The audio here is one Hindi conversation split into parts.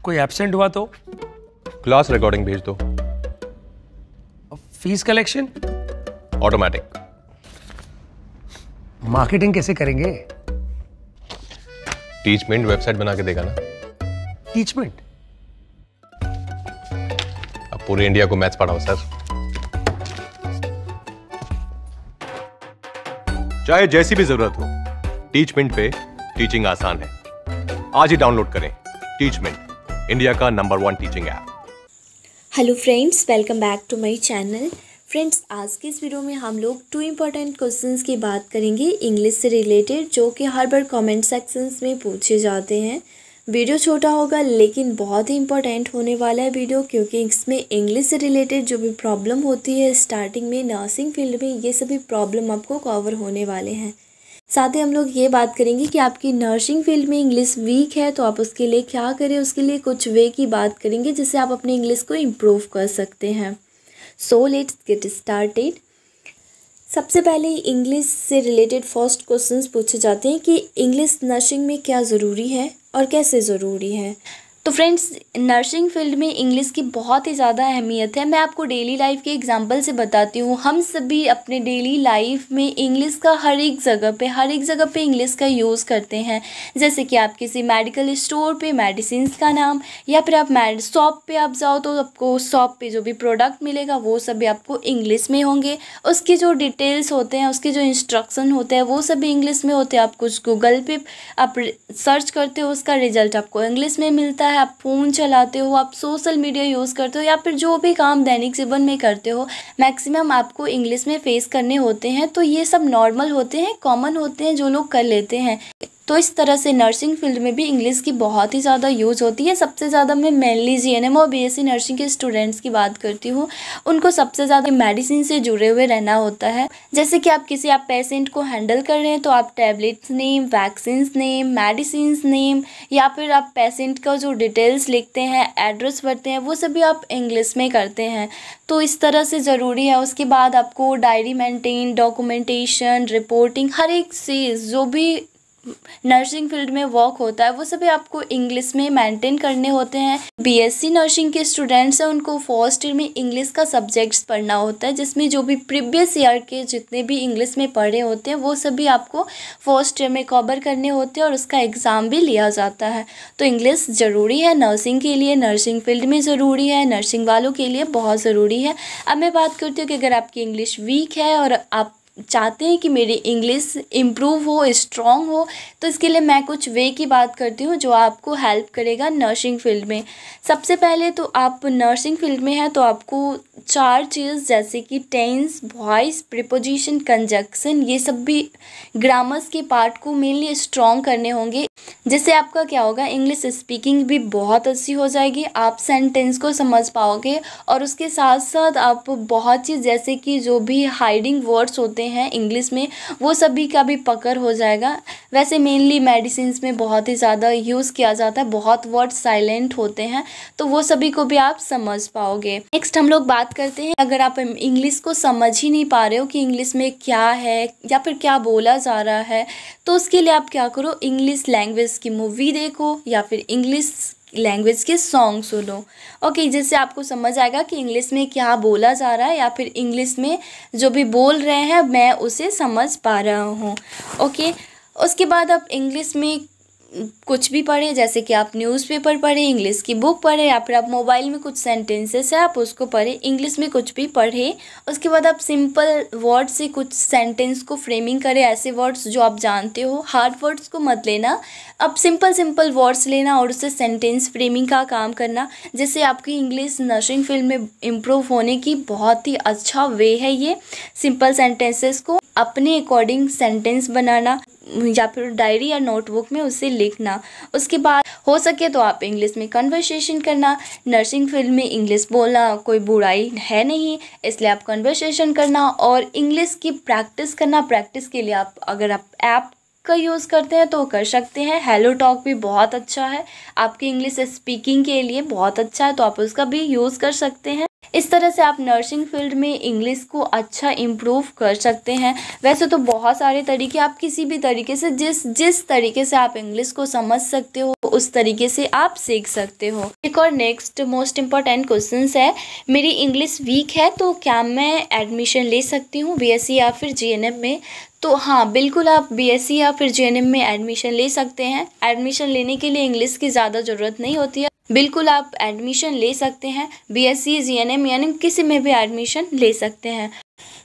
कोई एब्सेंट हुआ तो? क्लास रिकॉर्डिंग भेज दो। Fees collection? ऑटोमेटिक। मार्केटिंग कैसे करेंगे? टीचमेंट वेबसाइट बना के देगा ना। टीचमेंट? अब पूरे इंडिया को मैथ्स पढ़ाओ सर। चाहे जैसी भी जरूरत हो, टीचमेंट पे टीचिंग आसान है। आज ही डाउनलोड करें टीचमेंट, इंडिया का नंबर 1 teaching app. Hello friends, welcome back to my channel. Friends, आज के इस वीडियो में हम लोग 2 इम्पॉर्टेंट क्वेश्चंस की बात करेंगे इंग्लिश से रिलेटेड, जो कि हर बार कमेंट सेक्शंस में पूछे जाते हैं। वीडियो छोटा होगा लेकिन बहुत ही इंपॉर्टेंट होने वाला है वीडियो, क्योंकि इसमें इंग्लिश से रिलेटेड जो भी प्रॉब्लम होती है स्टार्टिंग में नर्सिंग फील्ड में, ये सभी प्रॉब्लम आपको कवर होने वाले हैं। साथ ही हम लोग ये बात करेंगे कि आपकी नर्सिंग फील्ड में इंग्लिश वीक है तो आप उसके लिए क्या करें, उसके लिए कुछ वे की बात करेंगे जिससे आप अपने इंग्लिश को इम्प्रूव कर सकते हैं। So let's get started. सबसे पहले इंग्लिश से रिलेटेड फर्स्ट क्वेश्चंस पूछे जाते हैं कि इंग्लिश नर्सिंग में क्या ज़रूरी है और कैसे ज़रूरी है। तो फ्रेंड्स, नर्सिंग फील्ड में इंग्लिश की बहुत ही ज़्यादा अहमियत है। मैं आपको डेली लाइफ के एग्जांपल से बताती हूँ। हम सभी अपने डेली लाइफ में इंग्लिश का हर एक जगह पे इंग्लिश का यूज़ करते हैं। जैसे कि आप किसी मेडिकल स्टोर पे मेडिसिन का नाम, या फिर आप शॉप पे आप जाओ तो आपको शॉप पे जो भी प्रोडक्ट मिलेगा वो सभी आपको इंग्लिश में होंगे। उसके जो डिटेल्स होते हैं, उसके जो इंस्ट्रक्शन होते हैं वो सभी इंग्लिश में होते हैं। आप कुछ गूगल पे आप सर्च करते हो, उसका रिजल्ट आपको इंग्लिश में मिलता है। आप फ़ोन चलाते हो, आप सोशल मीडिया यूज़ करते हो, या फिर जो भी काम दैनिक जीवन में करते हो मैक्सिमम आपको इंग्लिश में फेस करने होते हैं। तो ये सब नॉर्मल होते हैं, कॉमन होते हैं, जो लोग कर लेते हैं। तो इस तरह से नर्सिंग फील्ड में भी इंग्लिश की बहुत ही ज़्यादा यूज़ होती है। सबसे ज़्यादा मैं मेनली जीएनएम और बीएससी नर्सिंग के स्टूडेंट्स की बात करती हूँ। उनको सबसे ज़्यादा मेडिसिन से जुड़े हुए रहना होता है। जैसे कि आप पेशेंट को हैंडल कर रहे हैं तो आप tablets name, vaccine name, medicine name, या फिर आप पेशेंट का जो डिटेल्स लिखते हैं, एड्रेस भरते हैं, वो सभी आप इंग्लिश में करते हैं। तो इस तरह से ज़रूरी है। उसके बाद आपको डायरी मेंटेन, डॉक्यूमेंटेशन, रिपोर्टिंग, हर एक चीज़ जो भी नर्सिंग फील्ड में वर्क होता है वो सभी आपको इंग्लिश में मेंटेन करने होते हैं। बीएससी नर्सिंग के स्टूडेंट्स हैं, उनको फर्स्ट ईयर में इंग्लिश का सब्जेक्ट्स पढ़ना होता है, जिसमें जो भी प्रीवियस ईयर के जितने भी इंग्लिश में पढ़े होते हैं वो सभी आपको फर्स्ट ईयर में कवर करने होते हैं और उसका एग्ज़ाम भी लिया जाता है। तो इंग्लिश ज़रूरी है नर्सिंग के लिए, नर्सिंग फील्ड में ज़रूरी है, नर्सिंग वालों के लिए बहुत ज़रूरी है। अब मैं बात करती हूँ कि अगर आपकी इंग्लिश वीक है और आप चाहते हैं कि मेरी इंग्लिश इम्प्रूव हो, स्ट्रॉन्ग हो, तो इसके लिए मैं कुछ वे की बात करती हूँ जो आपको हेल्प करेगा नर्सिंग फील्ड में। सबसे पहले तो आप नर्सिंग फील्ड में हैं तो आपको 4 चीज़ जैसे कि टेंस, वॉइस, प्रीपोजिशन, कंजक्शन, ये सब भी ग्रामर्स के पार्ट को मेनली स्ट्रॉन्ग करने होंगे। जिससे आपका क्या होगा, इंग्लिश स्पीकिंग भी बहुत अच्छी हो जाएगी, आप सेंटेंस को समझ पाओगे, और उसके साथ साथ आप बहुत चीज़ जैसे कि जो भी हाइडिंग वर्ड्स होते हैं इंग्लिश में वो सभी का भी पकड़ हो जाएगा। वैसे मेनली मेडिसिन में बहुत ही ज़्यादा यूज़ किया जाता है, बहुत वर्ड साइलेंट होते हैं, तो वो सभी को भी आप समझ पाओगे। नेक्स्ट हम लोग बात करते हैं, अगर आप इंग्लिश को समझ ही नहीं पा रहे हो कि इंग्लिश में क्या है या फिर क्या बोला जा रहा है, तो उसके लिए आप क्या करो, इंग्लिश लैंग्वेज की मूवी देखो या फिर इंग्लिश लैंग्वेज के सॉन्ग सुनो। ओके, जिससे आपको समझ आएगा कि इंग्लिश में क्या बोला जा रहा है, या फिर इंग्लिश में जो भी बोल रहे हैं मैं उसे समझ पा रहा हूँ। ओके, उसके बाद आप इंग्लिश में कुछ भी पढ़ें, जैसे कि आप न्यूज़पेपर पढ़ें, इंग्लिश की बुक पढ़ें, या फिर आप मोबाइल में कुछ सेंटेंसेस है आप उसको पढ़ें, इंग्लिश में कुछ भी पढ़ें। उसके बाद आप सिंपल वर्ड से कुछ सेंटेंस को फ्रेमिंग करें, ऐसे वर्ड्स जो आप जानते हो, हार्ड वर्ड्स को मत लेना, अब सिंपल वर्ड्स लेना और उससे सेंटेंस फ्रेमिंग का काम करना, जिससे आपकी इंग्लिश नर्सिंग फील्ड में इम्प्रूव होने की बहुत ही अच्छा वे है। ये सिंपल सेंटेंसेस को अपने अकॉर्डिंग सेंटेंस बनाना या फिर डायरी या नोटबुक में उसे लिखना। उसके बाद हो सके तो आप इंग्लिश में कन्वर्सेशन करना। नर्सिंग फील्ड में इंग्लिश बोलना कोई बुराई है नहीं, इसलिए आप कन्वर्सेशन करना और इंग्लिश की प्रैक्टिस करना। प्रैक्टिस के लिए आप अगर आप ऐप का यूज़ करते हैं तो कर सकते हैं। हेलो टॉक भी बहुत अच्छा है, आपकी इंग्लिश स्पीकिंग के लिए बहुत अच्छा है, तो आप उसका भी यूज़ कर सकते हैं। इस तरह से आप नर्सिंग फील्ड में इंग्लिश को अच्छा इम्प्रूव कर सकते हैं। वैसे तो बहुत सारे तरीके, आप किसी भी तरीके से जिस तरीके से आप इंग्लिश को समझ सकते हो उस तरीके से आप सीख सकते हो। एक और नेक्स्ट मोस्ट इम्पॉर्टेंट क्वेश्चन है, मेरी इंग्लिश वीक है तो क्या मैं एडमिशन ले सकती हूँ बीएससी या फिर जीएनएम में? तो हाँ, बिल्कुल आप बीएससी या फिर जीएनएम में एडमिशन ले सकते हैं। एडमिशन लेने के लिए इंग्लिश की ज़्यादा ज़रूरत नहीं होती है, बिल्कुल आप एडमिशन ले सकते हैं। बीएससी जीएनएम यानी किसी में भी एडमिशन ले सकते हैं।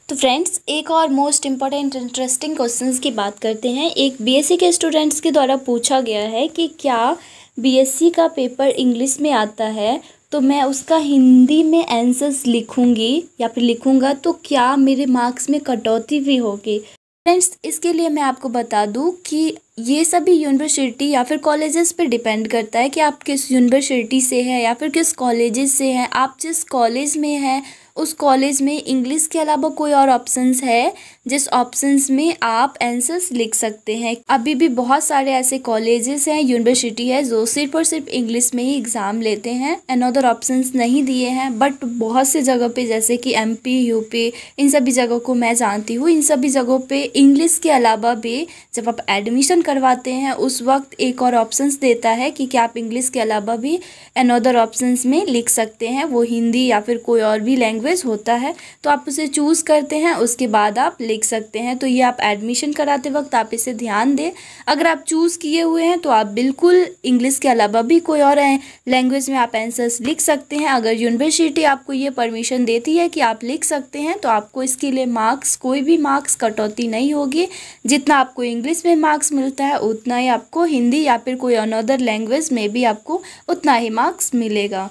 तो फ्रेंड्स, एक और मोस्ट इम्पॉर्टेंट इंटरेस्टिंग क्वेश्चंस की बात करते हैं। एक बीएससी के स्टूडेंट्स के द्वारा पूछा गया है कि क्या बीएससी का पेपर इंग्लिश में आता है तो मैं उसका हिंदी में आंसर्स लिखूंगी या फिर लिखूंगा तो क्या मेरे मार्क्स में कटौती भी होगी? फ्रेंड्स, इसके लिए मैं आपको बता दूं कि ये सभी यूनिवर्सिटी या फिर कॉलेजेस पे डिपेंड करता है कि आप किस यूनिवर्सिटी से हैं या फिर किस कॉलेजेस से हैं। आप जिस कॉलेज में हैं उस कॉलेज में इंग्लिश के अलावा कोई और ऑप्शंस है जिस ऑप्शंस में आप आंसर्स लिख सकते हैं। अभी भी बहुत सारे ऐसे कॉलेजेस हैं, यूनिवर्सिटी है जो सिर्फ और सिर्फ इंग्लिश में ही एग्ज़ाम लेते हैं, अनदर ऑप्शंस नहीं दिए हैं। बट बहुत से जगह पे जैसे कि एमपी, यूपी, इन सभी जगहों को मैं जानती हूँ, इन सभी जगहों पे इंग्लिश के अलावा भी जब आप एडमिशन करवाते हैं उस वक्त एक और ऑप्शंस देता है कि क्या आप इंग्लिश के अलावा भी अनदर ऑप्शंस में लिख सकते हैं। वो हिंदी या फिर कोई और भी लैंग्वेज होता है, तो आप उसे चूज़ करते हैं, उसके बाद आप लिख सकते हैं। तो ये आप एडमिशन कराते वक्त आप इसे ध्यान दें। अगर आप चूज़ किए हुए हैं तो आप बिल्कुल इंग्लिश के अलावा भी कोई और लैंग्वेज में आप आंसर्स लिख सकते हैं। अगर यूनिवर्सिटी आपको ये परमिशन देती है कि आप लिख सकते हैं तो आपको इसके लिए मार्क्स, कोई भी मार्क्स कटौती नहीं होगी। जितना आपको इंग्लिश में मार्क्स मिलता है उतना ही आपको हिंदी या फिर कोई अनदर लैंग्वेज में भी आपको उतना ही मार्क्स मिलेगा।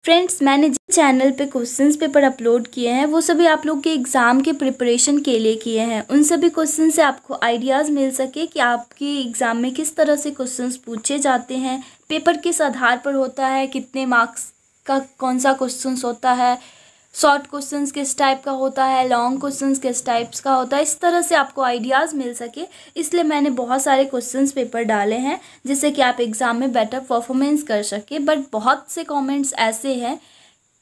फ्रेंड्स, मैंने जिस चैनल पे क्वेश्चंस पेपर अपलोड किए हैं वो सभी आप लोग के एग्ज़ाम के प्रिपरेशन के लिए किए हैं। उन सभी क्वेश्चन से आपको आइडियाज़ मिल सके कि आपके एग्ज़ाम में किस तरह से क्वेश्चंस पूछे जाते हैं, पेपर किस आधार पर होता है, कितने मार्क्स का कौन सा क्वेश्चंस होता है, शॉर्ट क्वेश्चंस किस टाइप का होता है, लॉन्ग क्वेश्चंस किस टाइप्स का होता है। इस तरह से आपको आइडियाज़ मिल सके, इसलिए मैंने बहुत सारे क्वेश्चंस पेपर डाले हैं जिससे कि आप एग्ज़ाम में बेटर परफॉर्मेंस कर सके। बट बहुत से कमेंट्स ऐसे हैं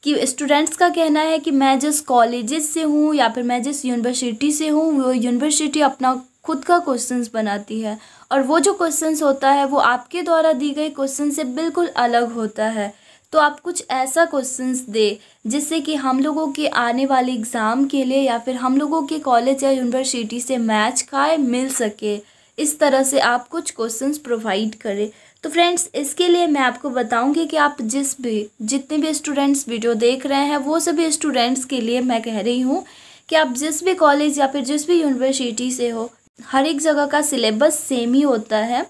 कि स्टूडेंट्स का कहना है कि मैं जिस कॉलेजेस से हूँ या फिर मैं जिस यूनिवर्सिटी से हूँ वो यूनिवर्सिटी अपना खुद का क्वेश्चंस बनाती है और वो जो क्वेश्चंस होता है वो आपके द्वारा दी गई क्वेश्चन से बिल्कुल अलग होता है। तो आप कुछ ऐसा क्वेश्चंस दे जिससे कि हम लोगों के आने वाले एग्ज़ाम के लिए या फिर हम लोगों के कॉलेज या यूनिवर्सिटी से मैच खाए मिल सके। इस तरह से आप कुछ क्वेश्चंस प्रोवाइड करें। तो फ्रेंड्स, इसके लिए मैं आपको बताऊंगी कि आप जितने भी स्टूडेंट्स वीडियो देख रहे हैं वो सभी स्टूडेंट्स के लिए मैं कह रही हूँ कि आप जिस भी कॉलेज या फिर जिस भी यूनिवर्सिटी से हो, हर एक जगह का सिलेबस सेम ही होता है।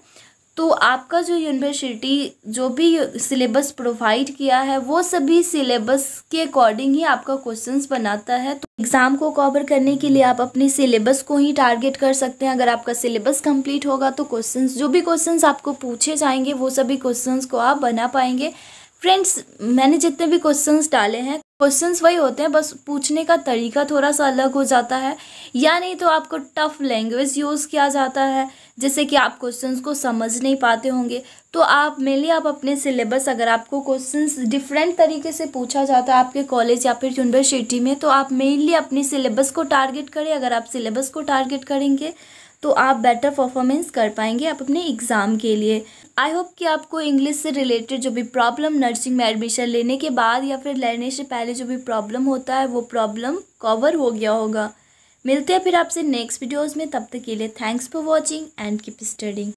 तो आपका जो यूनिवर्सिटी जो भी सिलेबस प्रोवाइड किया है वो सभी सिलेबस के अकॉर्डिंग ही आपका क्वेश्चंस बनाता है। तो एग्ज़ाम को कवर करने के लिए आप अपने सिलेबस को ही टारगेट कर सकते हैं। अगर आपका सिलेबस कंप्लीट होगा तो क्वेश्चंस, जो भी क्वेश्चंस आपको पूछे जाएंगे वो सभी क्वेश्चंस को आप बना पाएंगे। फ्रेंड्स, मैंने जितने भी क्वेश्चंस डाले हैं क्वेश्चंस वही होते हैं, बस पूछने का तरीका थोड़ा सा अलग हो जाता है या नहीं तो आपको टफ लैंग्वेज यूज़ किया जाता है जैसे कि आप क्वेश्चंस को समझ नहीं पाते होंगे। तो आप मेनली आप अपने सिलेबस, अगर आपको क्वेश्चंस डिफरेंट तरीके से पूछा जाता है आपके कॉलेज या फिर यूनिवर्सिटी में, तो आप मेनली अपने सिलेबस को टारगेट करें। अगर आप सिलेबस को टारगेट करेंगे तो आप बेटर परफॉर्मेंस कर पाएंगे आप अपने एग्ज़ाम के लिए। आई होप कि आपको इंग्लिश से रिलेटेड जो भी प्रॉब्लम नर्सिंग में एडमिशन लेने के बाद या फिर लेने से पहले जो भी प्रॉब्लम होता है वो प्रॉब्लम कवर हो गया होगा। मिलते हैं फिर आपसे नेक्स्ट वीडियोज़ में, तब तक के लिए thanks for watching and keep studying.